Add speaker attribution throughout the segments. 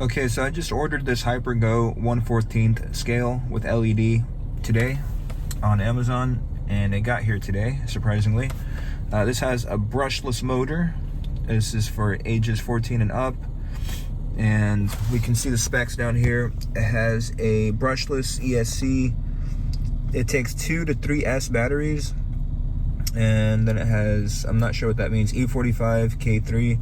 Speaker 1: Okay, so I just ordered this HyperGo 1/14th scale with LED today on Amazon, and it got here today, surprisingly. This has a brushless motor. This is for ages 14 and up, and we can see the specs down here. It has a brushless ESC. It takes 2 to 3S batteries, and then it has, I'm not sure what that means, E45K3.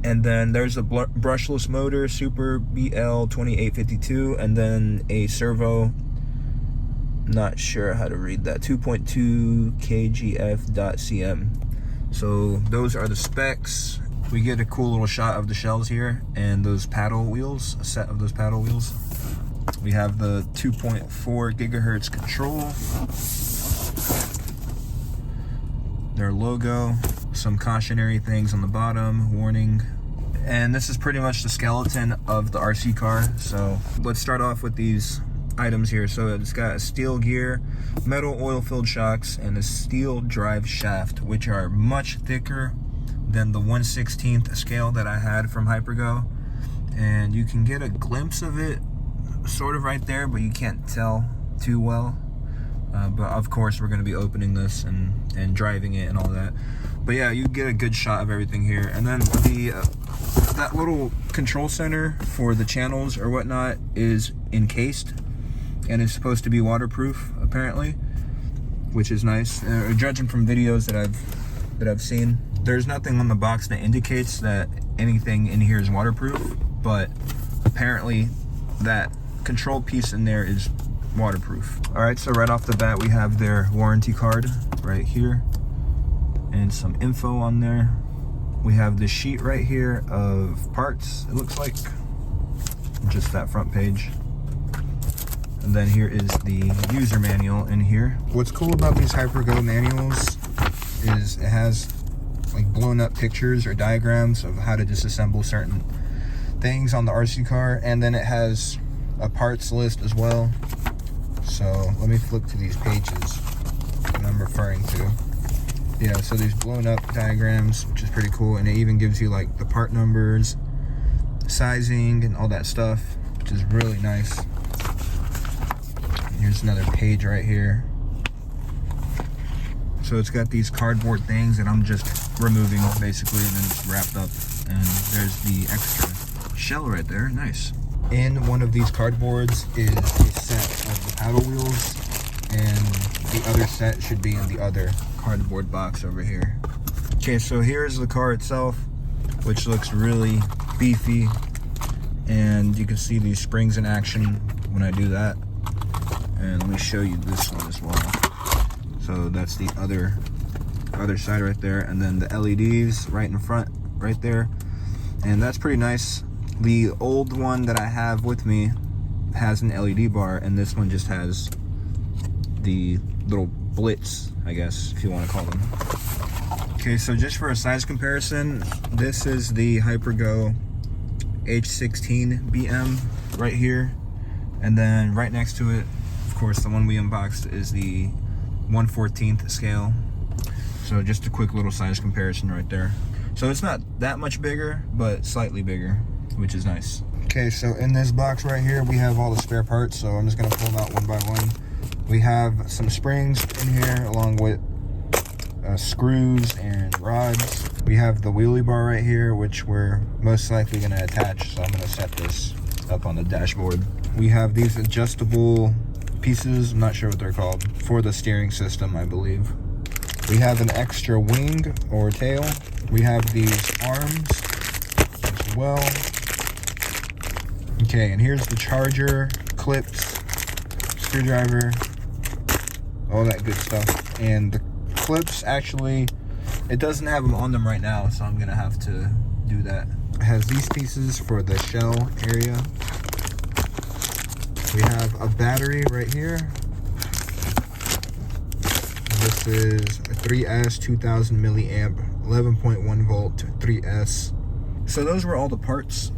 Speaker 1: And then there's a brushless motor, Super BL2852, and then a servo, not sure how to read that, 2.2 kgf.cm. So those are the specs. We get a cool little shot of the shells here and those paddle wheels, a set of those paddle wheels. We have the 2.4 gigahertz control, their logo, some cautionary things on the bottom, warning. And this is pretty much the skeleton of the RC car. So let's start off with these items here. So it's got a steel gear, metal oil-filled shocks, and a steel drive shaft, which are much thicker than the 1/16th scale that I had from HyperGo. And you can get a glimpse of it sort of right there, but you can't tell too well. But of course we're going to be opening this and driving it and all that. But yeah, you get a good shot of everything here. And then that little control center for the channels or whatnot is encased and is supposed to be waterproof apparently, which is nice. Judging from videos that I've seen, there's nothing on the box that indicates that anything in here is waterproof, but apparently that control piece in there is waterproof. All right, so right off the bat we have their warranty card right here and some info on there. We have the sheet right here of parts, it looks like, just that front page. And then here is the user manual in here. What's cool about these HyperGo manuals is it has like blown up pictures or diagrams of how to disassemble certain things on the RC car, and then it has a parts list as well. So let me flip to these pages that I'm referring to. Yeah, so there's blown up diagrams, which is pretty cool, and it even gives you like the part numbers, sizing, and all that stuff, which is really nice. Here's another page right here. So it's got these cardboard things that I'm just removing basically, and then it's wrapped up. And there's the extra shell right there, nice. In one of these cardboards is a set of the paddle wheels, and the other set should be in the other cardboard box over here. Okay, so here's the car itself, which looks really beefy, and you can see these springs in action when I do that. And let me show you this one as well. So that's the other side right there, and then the LEDs right in front right there, and that's pretty nice. The old one that I have with me has an LED bar, and this one just has the little blitz, I guess, if you want to call them. Okay, so just for a size comparison, this is the HyperGo H14BM right here, and then right next to it, of course, the one we unboxed is the 1/14th scale. So just a quick little size comparison right there. So it's not that much bigger, but slightly bigger, which is nice. Okay, so in this box right here, we have all the spare parts, so I'm just gonna pull them out one by one. We have some springs in here, along with screws and rods. We have the wheelie bar right here, which we're most likely gonna attach, so I'm gonna set this up on the dashboard. We have these adjustable pieces, I'm not sure what they're called, for the steering system, I believe. We have an extra wing or tail. We have these arms as well. Okay, and here's the charger, clips, screwdriver, all that good stuff. And the clips, actually, it doesn't have them on them right now, so I'm gonna have to do that. It has these pieces for the shell area. We have a battery right here. This is a 3S 2000 milliamp 11.1 volt 3S. So those were all the parts.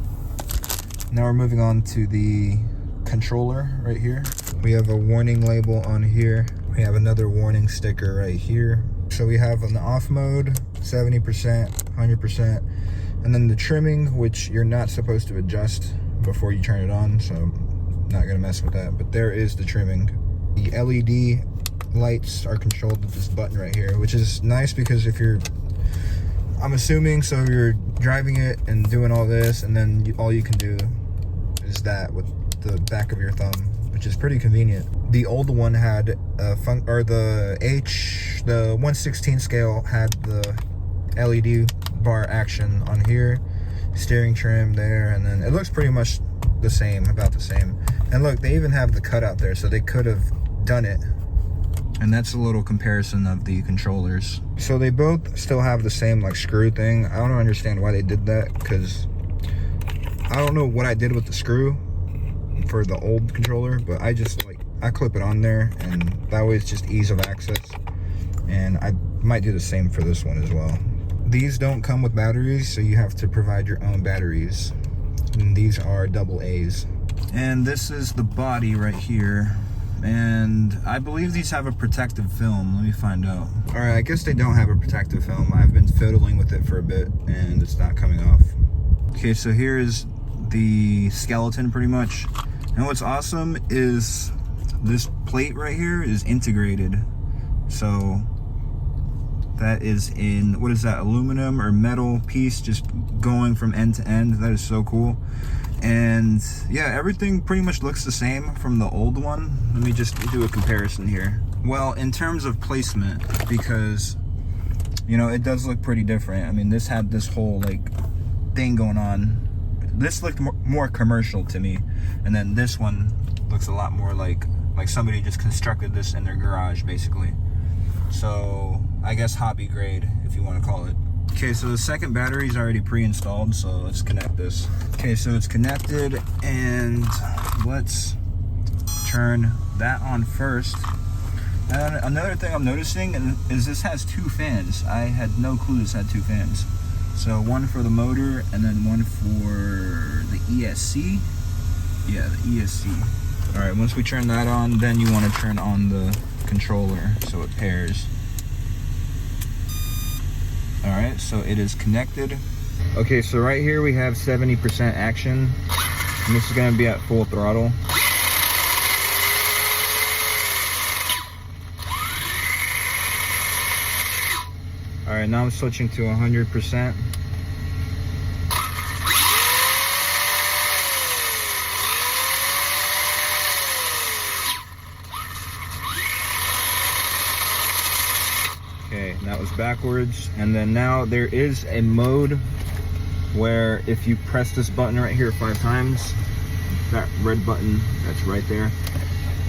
Speaker 1: Now we're moving on to the controller right here. We have a warning label on here. We have another warning sticker right here. So we have an off mode, 70%, 100%, and then the trimming, which you're not supposed to adjust. before you turn it on, so I'm not gonna mess with that. But there is the trimming. The LED lights are controlled with this button right here, which is nice because if you're, I'm assuming, so you're driving it and doing all this, and then all you can do is that with the back of your thumb, which is pretty convenient. The old one had the 1/16 scale had the LED bar action on here, steering trim there, and then it looks pretty much the same, about the same. And look, they even have the cutout there, so they could have done it. And that's a little comparison of the controllers. So they both still have the same like screw thing. I don't understand why they did that, because I don't know what I did with the screw for the old controller, but I just I clip it on there, and that way it's just ease of access. And I might do the same for this one as well. These don't come with batteries, so you have to provide your own batteries. And these are AA s. And this is the body right here. And I believe these have a protective film. Let me find out. All right, I guess they don't have a protective film. I've been fiddling with it for a bit, and it's not coming off. Okay, so here is the skeleton pretty much. And what's awesome is this plate right here is integrated. So that is in, what is that, aluminum or metal piece, just going from end to end. That is so cool. And yeah, everything pretty much looks the same from the old one. Let me just do a comparison here. Well, in terms of placement, because, you know, it does look pretty different. I mean, this had this whole like thing going on. This looked more commercial to me. And then this one looks a lot more like somebody just constructed this in their garage, basically. So I guess hobby grade, if you want to call it. Okay, so the second battery is already pre-installed, so let's connect this. Okay, so it's connected, and let's turn that on first. And another thing I'm noticing is this has 2 fans. I had no clue this had 2 fans. So one for the motor, and then one for the ESC. Yeah, the ESC. All right, once we turn that on, then you want to turn on the controller so it pairs. All right, so it is connected. Okay, so right here we have 70% action, and this is gonna be at full throttle. All right, now I'm switching to 100%. Okay, that was backwards. And then now there is a mode where if you press this button right here 5 times, that red button that's right there,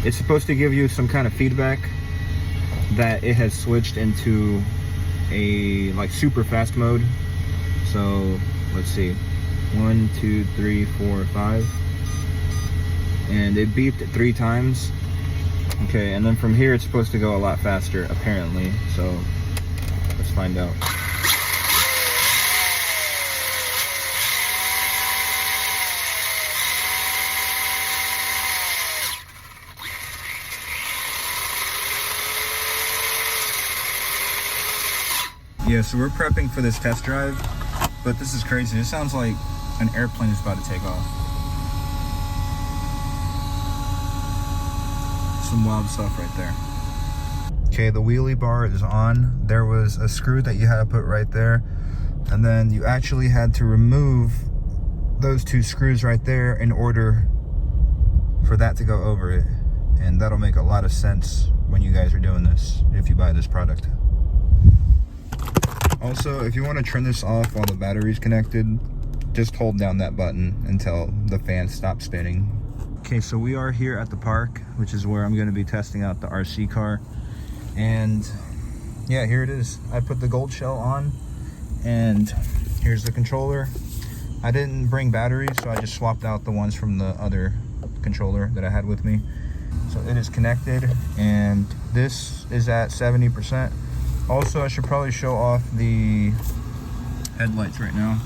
Speaker 1: it's supposed to give you some kind of feedback that it has switched into a like super fast mode. So let's see, 1, 2, 3, 4, 5, and it beeped 3 times. Okay, and then from here it's supposed to go a lot faster apparently, so let's find out. Yeah, so we're prepping for this test drive, but this is crazy. It sounds like an airplane is about to take off. Some wild stuff right there. Okay, the wheelie bar is on. There was a screw that you had to put right there, and then you actually had to remove those 2 screws right there in order for that to go over it. And that'll make a lot of sense when you guys are doing this, if you buy this product. Also, if you want to turn this off while the battery's connected, just hold down that button until the fan stops spinning. Okay, so we are here at the park, which is where I'm going to be testing out the RC car. And yeah, here it is. I put the gold shell on, and here's the controller. I didn't bring batteries, so I just swapped out the ones from the other controller that I had with me. So it is connected, and this is at 70%. Also, I should probably show off the headlights right now.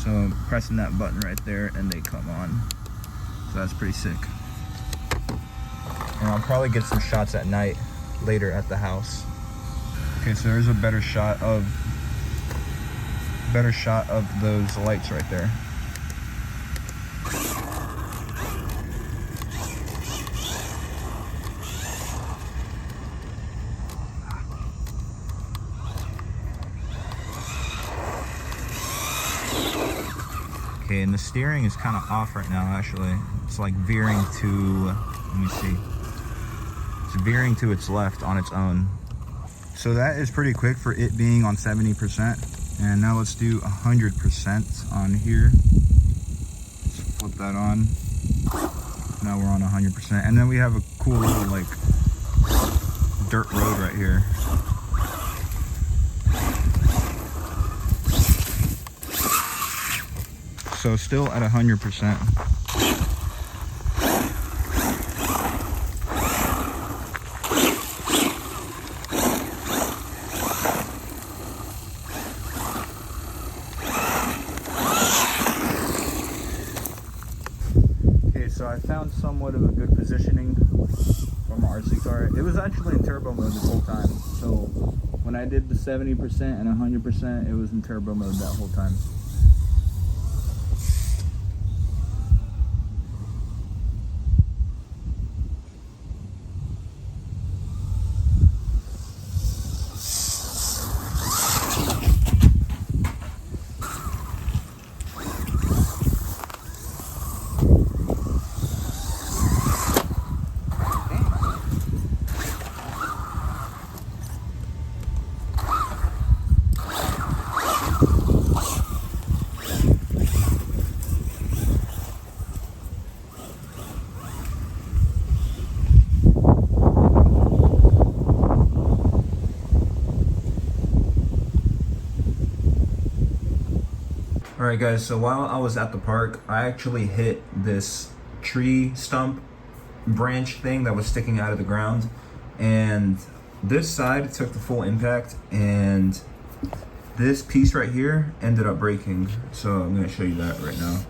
Speaker 1: So I'm pressing that button right there and they come on. So that's pretty sick. And I'll probably get some shots at night later at the house. Okay, so there's a better shot of those lights right there. Okay, and the steering is kind of off right now, actually. It's like veering to, let me see. It's veering to its left on its own. So that is pretty quick for it being on 70%. And now let's do 100% on here. Let's flip that on. Now we're on 100%. And then we have a cool little like dirt road right here. So still at 100%. Okay, so I found somewhat of a good positioning from my RC car. It was actually in turbo mode this whole time. So when I did the 70% and 100%, it was in turbo mode that whole time. Alright guys, so while I was at the park, I actually hit this tree stump branch thing that was sticking out of the ground, and this side took the full impact, and this piece right here ended up breaking. So I'm going to show you that right now.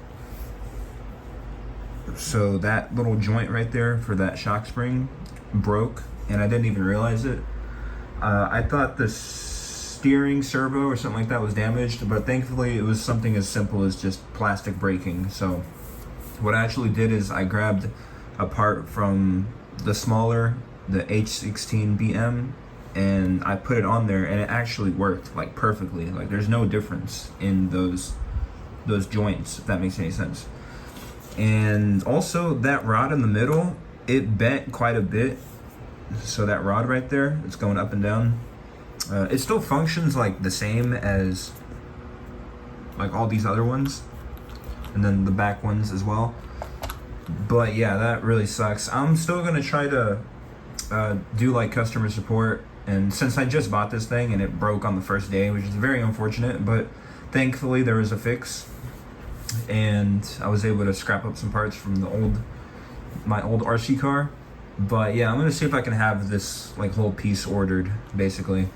Speaker 1: So that little joint right there for that shock spring broke, and I didn't even realize it. I thought this steering servo or something like that was damaged, but thankfully it was something as simple as just plastic breaking. So what I actually did is I grabbed a part from the smaller, the H14BM, and I put it on there, and it actually worked like perfectly. Like there's no difference in those joints, if that makes any sense. And also that rod in the middle, it bent quite a bit. So that rod right there, it's going up and down. It still functions like the same as like all these other ones, and then the back ones as well. But yeah, that really sucks. I'm still gonna try to do like customer support, and since I just bought this thing and it broke on the first day, which is very unfortunate, but thankfully there was a fix, and I was able to scrap up some parts from my old RC car. But yeah, I'm gonna see if I can have this like whole piece ordered, basically.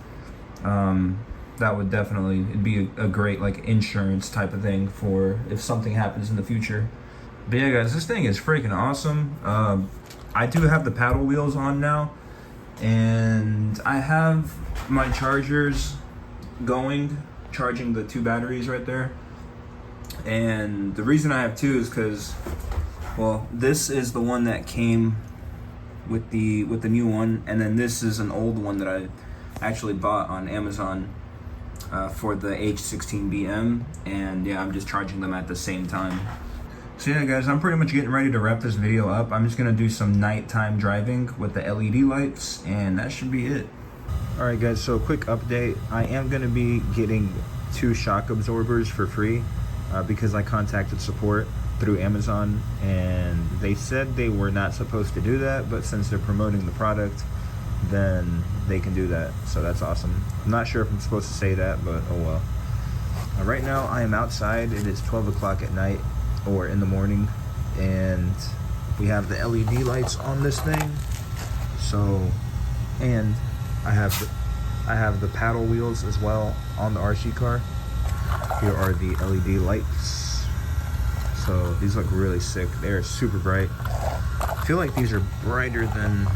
Speaker 1: That would definitely, it'd be a great like insurance type of thing for if something happens in the future. But yeah guys, this thing is freaking awesome. I do have the paddle wheels on now, and I have my chargers going, charging the 2 batteries right there. And the reason I have 2 is because, well, this is the one that came with the new one, and then this is an old one that I actually bought on Amazon for the H14BM, and yeah, I'm just charging them at the same time. So yeah guys, I'm pretty much getting ready to wrap this video up. I'm just gonna do some nighttime driving with the LED lights, and that should be it. Alright guys, so quick update. I am gonna be getting 2 shock absorbers for free because I contacted support through Amazon, and they said they were not supposed to do that, but since they're promoting the product, then they can do that. So that's awesome. I'm not sure if I'm supposed to say that, but oh well. Right now I am outside. It is 12 o'clock at night or in the morning, and we have the LED lights on this thing. So, and I have the paddle wheels as well on the RC car. Here are the LED lights. So these look really sick. They're super bright. I feel like these are brighter than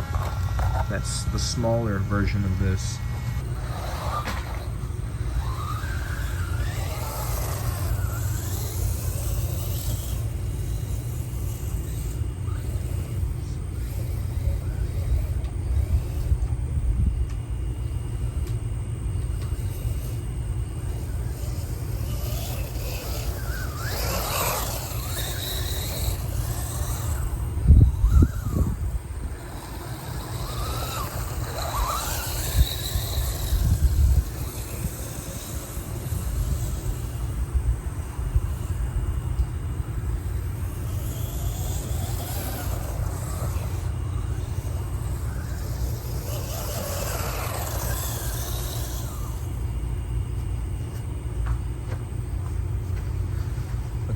Speaker 1: that's the smaller version of this.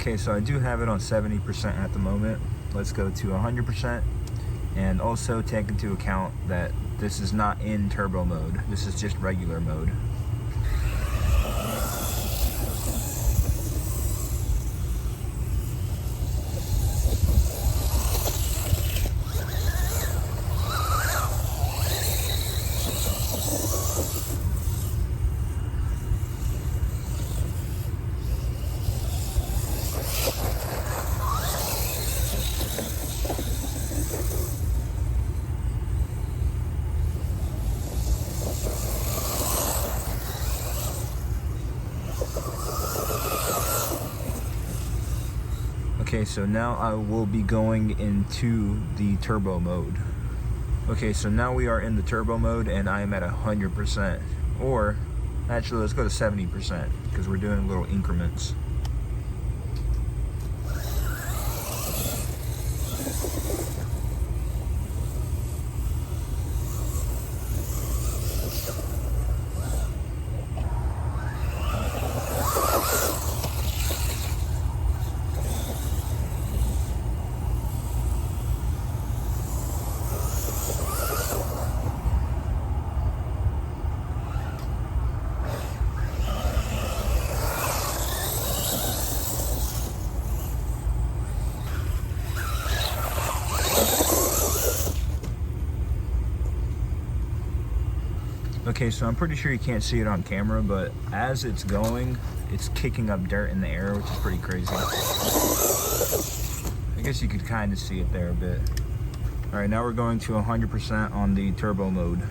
Speaker 1: Okay, so I do have it on 70% at the moment. Let's go to 100%, and also take into account that this is not in turbo mode. This is just regular mode. Okay, so now I will be going into the turbo mode. Okay, so now we are in the turbo mode and I am at 100%. Or, actually, let's go to 70% because we're doing little increments. Okay, so I'm pretty sure you can't see it on camera, but as it's going, it's kicking up dirt in the air, which is pretty crazy. I guess you could kind of see it there a bit. All right, now we're going to 100% on the turbo mode.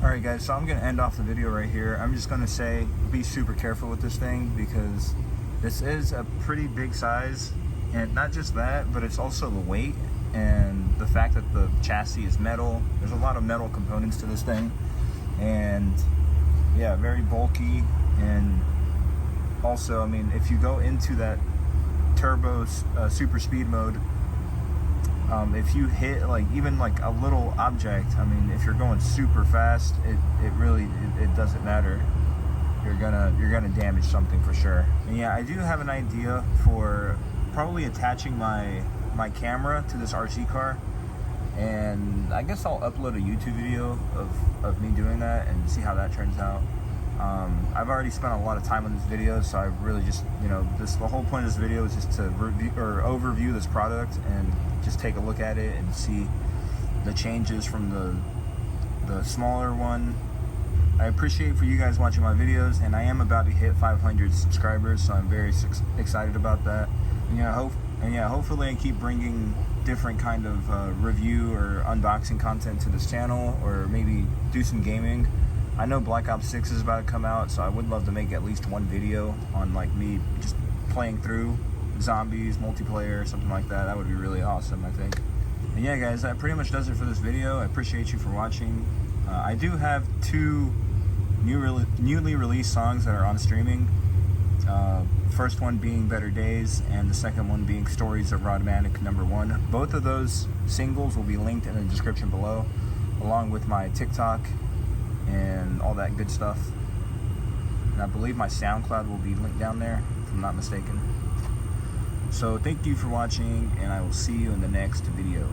Speaker 1: Alright guys, so I'm going to end off the video right here. I'm just going to say, be super careful with this thing because this is a pretty big size, and not just that, but it's also the weight and the fact that the chassis is metal. There's a lot of metal components to this thing, and yeah, very bulky. And also, I mean, if you go into that turbo super speed mode, if you hit like even like a little object, I mean, if you're going super fast, it really doesn't matter. You're gonna damage something for sure. And yeah, I do have an idea for probably attaching my camera to this RC car, and I guess I'll upload a YouTube video of me doing that and see how that turns out. I've already spent a lot of time on this video, so I really just, you know, the whole point of this video is just to review or overview this product and just take a look at it and see the changes from the smaller one. I appreciate for you guys watching my videos, and I am about to hit 500 subscribers, so I'm very excited about that. And yeah, hopefully I keep bringing different kind of review or unboxing content to this channel, or maybe do some gaming. I know Black Ops 6 is about to come out, so I would love to make at least one video on like me just playing through zombies, multiplayer, something like that. That would be really awesome, I think. And yeah guys, that pretty much does it for this video. I appreciate you for watching. I do have two newly released songs that are on streaming. First one being Better Days, and the second one being Stories of Rodmanic #1. Both of those singles will be linked in the description below, along with my TikTok and all that good stuff. And I believe my SoundCloud will be linked down there, if I'm not mistaken. So thank you for watching, and I will see you in the next video.